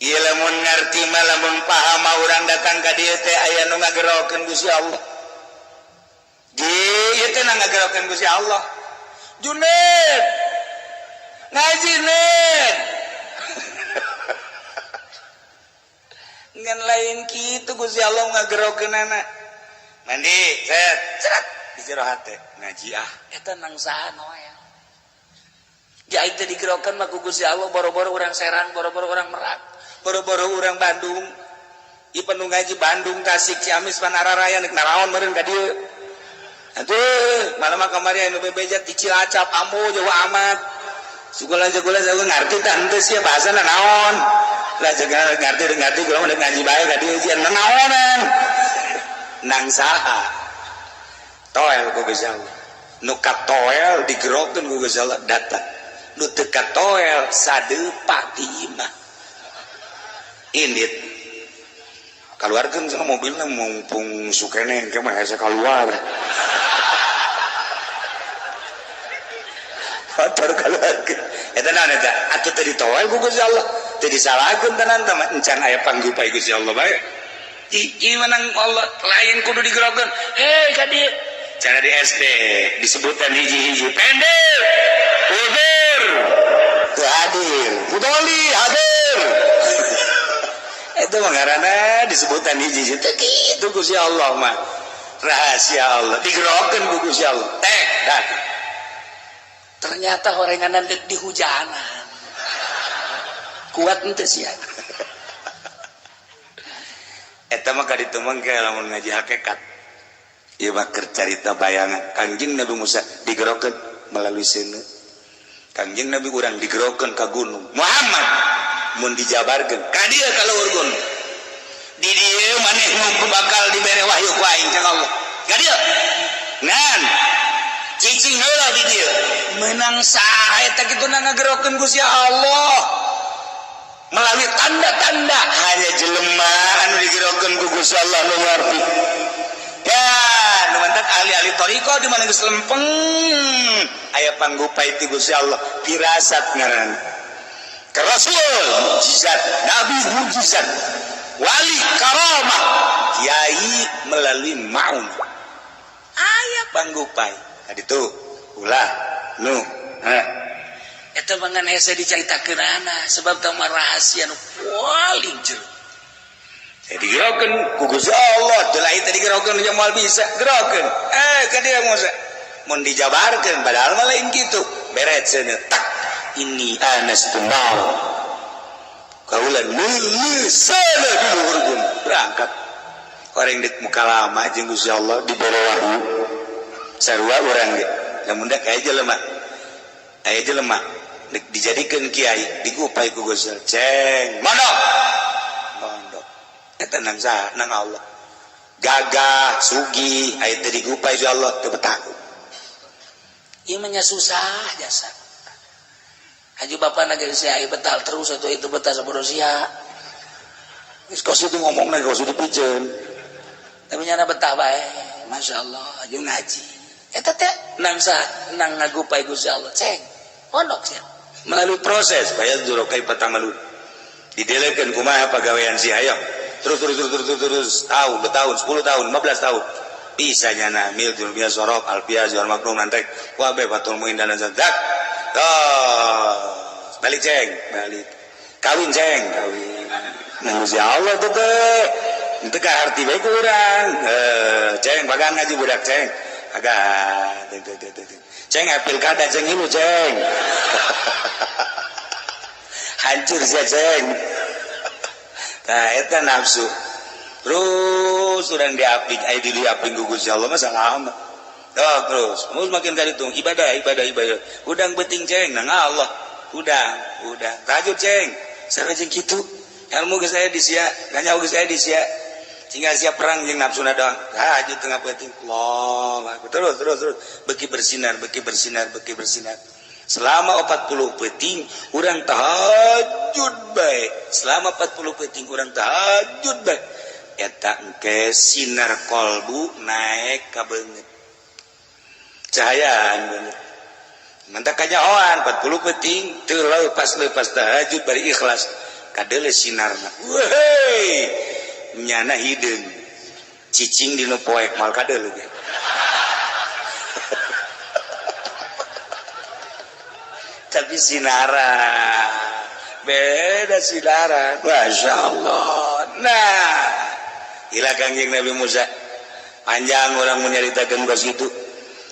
ieu lamun ngarti mah lamun paham urang datang ka dieu teh aya nu ngagerokeun Gusti Allah. Ieu teh ngagerokeun Gusti Allah. Junaid ngaji Ned. Ngan lain kitu Gusti Allah ngagerokeun anak. Mandi, cerat istirahat teh ngaji eta nang saha noe. Ya itu digerokeun mah ku Gusti Allah boro-boro urang Serang, boro-boro urang Merak, boro-boro urang Bandung. Ieu penuh ngaji Bandung, Tasik, Ciamis, Panararaya nek naraon meureun ka dieu. Aduh, malam kamari anu bebeja ti Cilacap, Ambo, Jawa amat. Sugula-sugula saya ngarti tah henteu sia bahasana naon. Lah jaga ngarti kumaha nek ngaji bae ka dieu sia naonan. Nang saha? Toel ku Gusti Allah. Nu katoel digerokeun ku Gusti Allah datang. Nu teu katoel sadeupa ti imah. Indit. Kaluarkeun cenah mobilna mumpung sukene engke mah asa kaluar. Motor keluarga eta naon eta atuh teu ditoel ku Gusti Allah teu disalahkeun tenan teh encan aya panggupay Gusti Allah bae ieu menang Allah lain kudu digerokeun hei ka dieu cara di SD disebutan hiji-hiji pendek udur teu hadir budoli hadir eta mah ngaranna disebutan hiji-hiji teh kitu Gusti Allah mah rahasia Allah digerokeun ku Gusti Allah teh dah. Ternyata horenganan di hujanan kuat ente sia eta mah kaditu mangke lamun ngaji hakikat ieu mah keur carita bayangan Kangjeng Nabi Musa digerokeun melalui seuneu Kangjeng Nabi urang digerokeun ka gunung Muhammad mun dijabarkeun ka dieu ka luhur gunung di dieu maneh nu bakal dibere wahyu ku aing cang Allah ka dieu ngan cicing heula di dieu menang saha eta kitu ngagerokeun Gusti Allah melalui tanda-tanda hanya jelema anu digerokeun ku Gusti Allah nu ngarti ya nu mantak ahli-ahli thariqah di mana geus lempeng aya panggupay ti Gusti Allah firasat ngaranna ka rasul mukjizat nabi mukjizat wali karamah kiai melalui maun aya panggupay kaditu ulah nu eta mangan hese dicaritakeun ana sebab teu mah rahasia nu paling jero jadi digerokeun ku Gusti Allah teu lain teh digerokeun jeung moal bisa gerokeun ka dieu Musa mun dijabarkeun padahal mah lain kitu beres cenah tak ini anastu nar kaulan sana di luhur gunung berangkat orang dek muka lama jeung Gusti Allah dibere wahyu sarua urang ge lamun da kae jelema aya jelema dijadikeun kiai digupay ku Gusti ceng mondok eta nang saha nang Allah gagah sugi aya teh digupay ku Allah teu betah ieu mah nya susah jasa haji bapana ge sia aya betal terus atuh itu betah sabodo sia geus kos itu ngomongna geus dipiceun tapi nya betah bae masyaallah jeung ngaji eta teh nang saha nang ngagupay Gusti Allah ceng pondok sia melalui proses bayar dulu kai patamalu didelekeun kumaha pagawean si hayang terus tahun 10 tahun 15 tahun bisa nyana mil dunia sorok alpia jual makrum nantek wabe batul muin dan zadak balik ceng balik kawin ceng kawin nah Gusti Allah tuh teh itu ka arti bae kurang ceng bagan ngaji budak ceng agak ceng apil kada ceng ilu ceng hancur sia ceng nah eta nafsu terus urang diaping aya di diaping ku Gusti Allah mah salah mah terus makin kali itu ibadah udang beting ceng nang Allah udang rajut ceng sareng kitu ilmu geus aya di sia ganyau geus aya di sia tinggal siap perang jeung nafsuna doang rajut tengah beting Allah terus beki bersinar selama 40 peting urang tahajud bae selama 40 peting urang tahajud bae eta engke sinar kolbu naik ka beungeut cahayaan beungeut mantak kanyahoan 40 peting teu leupas tahajud bari ikhlas kadele sinarna wehey nyana hideung cicing dinu poek mal kadele ge tapi sinaran beda sinaran Masya Allah. Nah ila Kangjeng Nabi Musa panjang orang menyaritakeun kos itu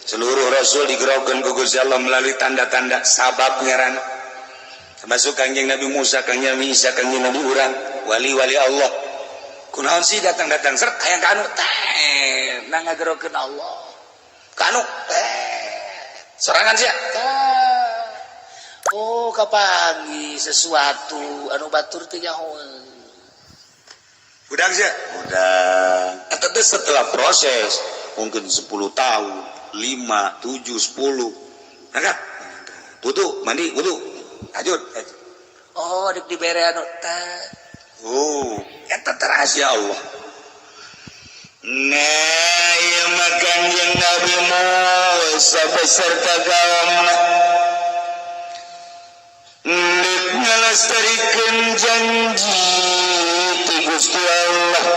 seluruh rasul digerokeun ku Gusti Allah melalui tanda-tanda sabab ngaran termasuk Kangjeng Nabi Musa, Kangjeng Nabi Isa, Kangjeng Nabi urang wali-wali Allah kunaon sih datang-datang seret hayang kanu teh nang ngagerokeun Allah kanu sorangan sia oh kapangi sesuatu anu batur teh nyahoeun udang sia udang eta teh setelah proses mungkin 10 tahun 5, 7, 10 nah kan wudu mandi wudu lanjut oh dik dibere anu teh oh eta rahasia Allah nah ieu mah Kangjeng Nabi Musa beserta kaumna nek ngalestarikeun janji ti Gusti Allah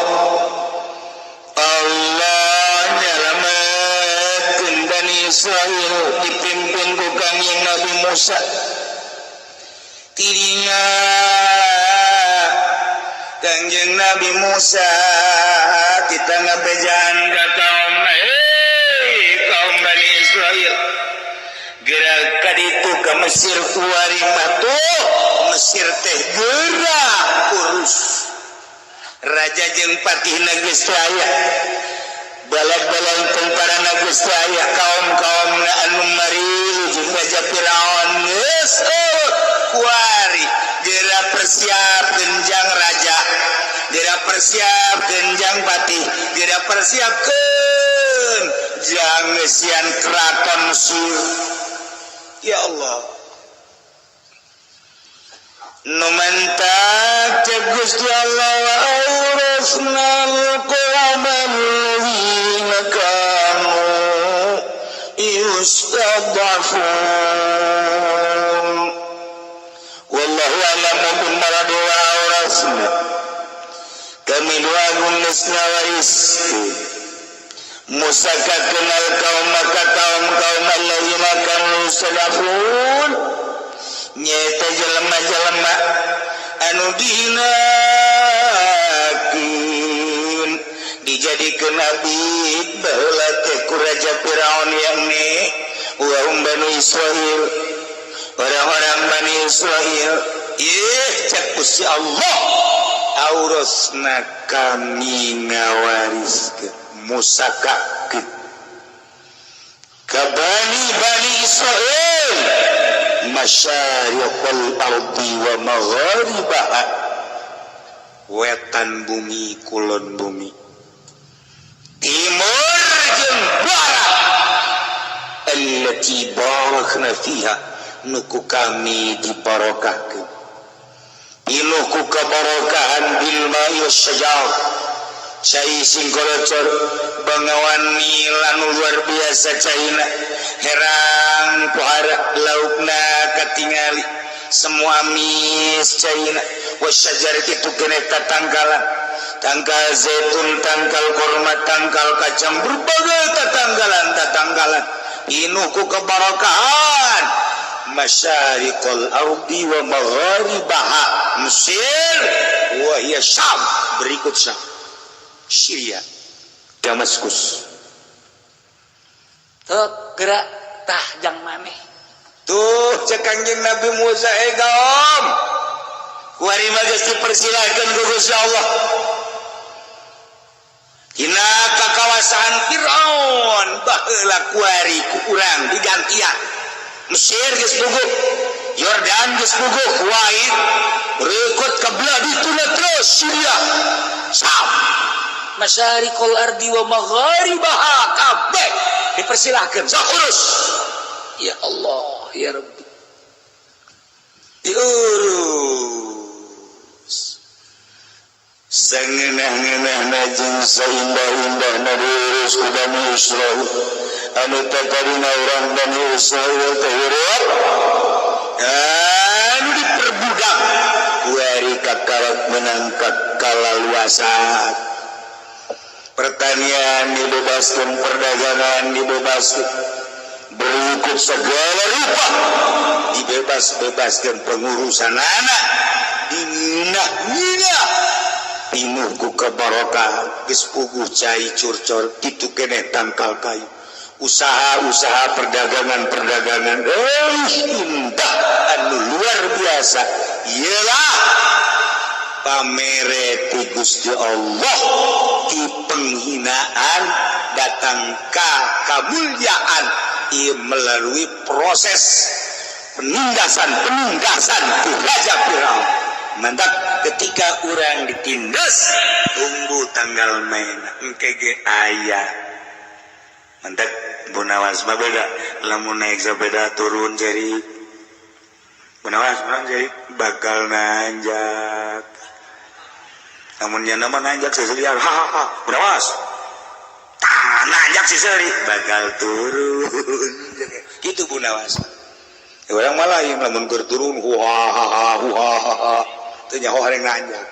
Allah nyalametkeun Bani Israil dipimpin ku Kangjeng Nabi Musa tidinya Kangjeng Nabi Musa kita ngabejan ka kaumna kaum Bani Israil gerak kaditu ka Mesir kuari matu Mesir teh gerak urus raja jeung patihna geus aya balad-balad tentarana geus aya kaum-kaumna anu marilu jeung raja Firaun geus kuari gerak persiap genjang raja gerak persiap genjang patih gerak persiapkeun jang ngeusian keraton Mesir ya Allah numantak Gusti Allah wa awrasnal qawmal ladzina kanu yustad'afun wallahu a'lamu bimaradi wa awrasna kami doagun nesna warisku Musa kenal kaum maka kaum alladzina kanu yustad'afun nyata jelema-jelema anu dihinakeun dijadikeun abid baheula teh ku raja Firaun yakni Bani Israil orang-orang Bani Israil cek Gusti Allah aurasna kami ngawariskeun Musa kakeun ka Bani Israil masyariqal ardi wa magharibaha wetan bumi kulon bumi timur jeung barat allati barakna fiha nuku kami dibarokahkeun pinuh ku kabarokahan bil ma'i wasyajar cai singkolocor bangawan milan luar biasa caina herang pohara laukna katingali semua mis caina wasyajar itu kena tatangkalan tangkal zaitun tangkal kurma tangkal kacang berbagai tatangkalan inuh ku kebarakahan masyariqal ardi wa magharibaha Mesir wa hiya Syam berikut Syam Syria Damaskus tuh gerak tah jang maneh tuh cek Kangjeng Nabi Musa kaum kuari mah geus dipersilakeun ku Gusti Allah hina ka kawasan Firaun baheula kuari ku urang digantian Mesir geus puguh Yordan geus puguh Kuwait berikut ka belah dituna terus Syria Syam masyariqal ardi wa magharibaha kabeh dipersilahkan sok urus ya Allah ya Rabbi diurus sangeunah-ngeunahna jeung saindah-indahna diurus ku Bani Israil anu takarina urang Bani Israil teh urang anu diperbudak wari kakarak menangkap kalaluasan pertanian dibebaskan perdagangan dibebaskan berikut segala rupa dibebaskan pengurusan anak dinah pinuh ku kebarokahan geus puguh cai curcor kitu keneh tangkal kayu usaha-usaha perdagangan indah anu luar biasa ialah pamere ku Gusti Allah di penghinaan datang ka kemuliaan ieu melalui proses penindasan ku Raja Firaun. Mantap ketika orang ditindas tunggu tanggal main engke aya mantap Bunawas mah beda lamun naik sepeda turun jadi Bunawas jadi bakal nanjak namun yang nama nanjak seseliar ha Bunawas nanjak si seri bakal turun gitu Bunawas orang malah yang lamun turun nyaho hareng nanjak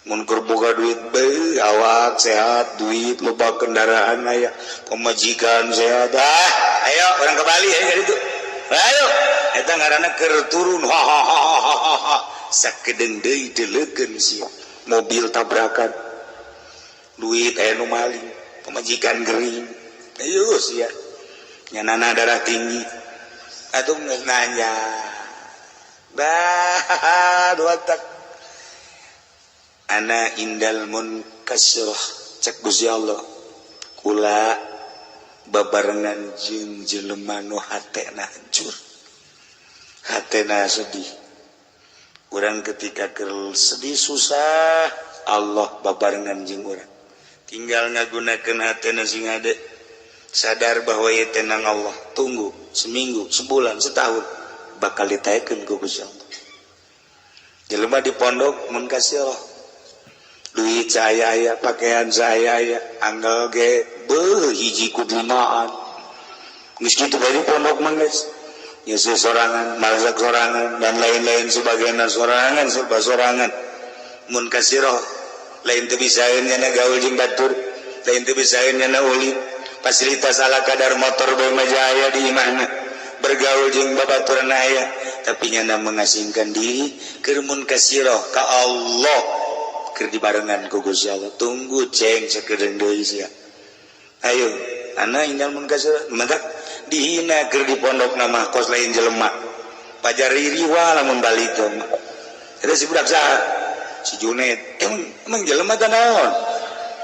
mun keur boga duit bae awak sehat duit loba kendaraan aya pemajikan sehat ayo orang ke Bali ayo gitu ayo eta ngaranna keur turun sakedeung deui deleukeun sia mobil tabrakan duit aya nu maling pemajikan gering ayo sia nyanana darah tinggi atuh geus nanjak dua tak ana indal munkasirah cek Gusti Allah kula babarengan jeung jelema nu hatena hancur hatena sedih urang ketika keur sedih susah Allah babarengan jeung urang tinggal ngagunakeun hatena sing ade sadar bahwa ieu tenang Allah tunggu seminggu sebulan setahun bakal ditaekeun ku Gusti Allah. Jelema di pondok mun kasih duit saya aya, pakaian saya aya, anggal ge beuh hiji ku limaan. Geus kitu bae di pondok mah geus. Ya sorangan, masak sorangan dan lain-lain sebagainya sorangan serba sorangan. Mun kasih lain teu bisaeun nya gaul jeung batur, lain teu bisaeun nya uli. Fasilitas ala kadar motor bae mah aya di imahna. Bergaul jeung babaturan aya tapi nyana mengasingkan diri keur mun kasirah ka Allah keur dibarengan ku Gusti Allah tunggu ceng sakedeung deui sia ayo ana indal mun kasirah mantap dihina keur di pondok nama kos lain jelema pajar riwa lamun bali teh eta si budak saha si Junet emang jelema teh naon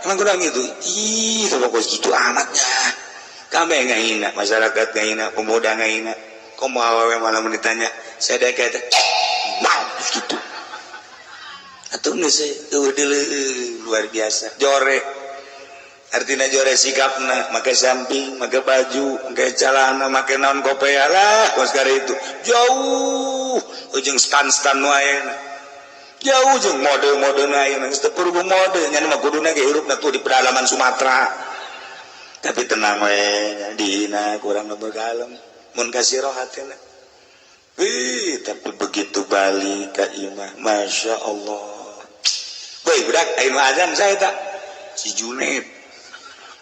emang kurang gitu ih kos kitu amatnya kami ngahina, masyarakat ngahina, pemuda ngahina. Komo awewe malah ditanya, saya ada kata, nah, gitu. Atau nese, luar biasa. Jore, artinya jore sikapna, pakai samping, pakai baju, pakai celana, pakai naon kopea lah, sekali itu jauh, ujung stand wae. Jauh ujung mode naik, nggak perlu mode, nyana mah kuduna ge hirup tuh di pedalaman Sumatera. Tapi tenang we dihina kurang berkalem mun kasirah hatena tapi begitu balik ka imah Masya Allah boy budak ayeuna azan saya tak si Junet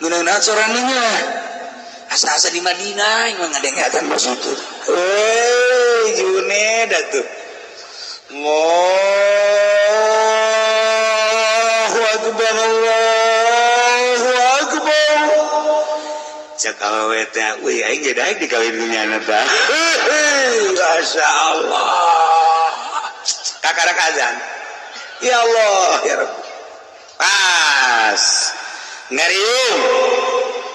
ngeunaan sorananya asa-asa di Madinah yang ngadengatan mas itu Junet atuh Allahu Akbar Allahu Akbar cak awewe teh wih aing ge daek dikawin dunyana teh Masya Allah kakarak azan ya Allah ya Rabb pas ngariung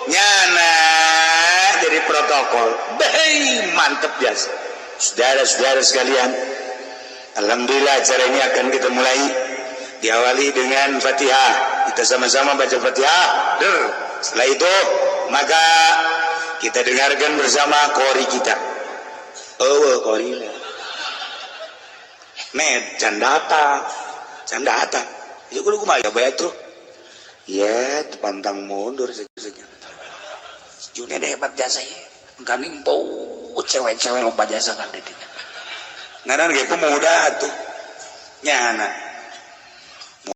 nyana dari protokol baik mantep biasa saudara-saudara sekalian alhamdulillah acara ini akan kita mulai diawali dengan Fatihah kita sama-sama baca Fatihah setelah itu maka kita dengarkan bersama kori kita. Kori med candata. Itu kudu kumaha ya bae tuh. Ya, pantang mundur saja. Junet hebat jasa ya. Kan impau cewek-cewek loba jasa kan dedi. Ngaran ge pemuda tuh. nyana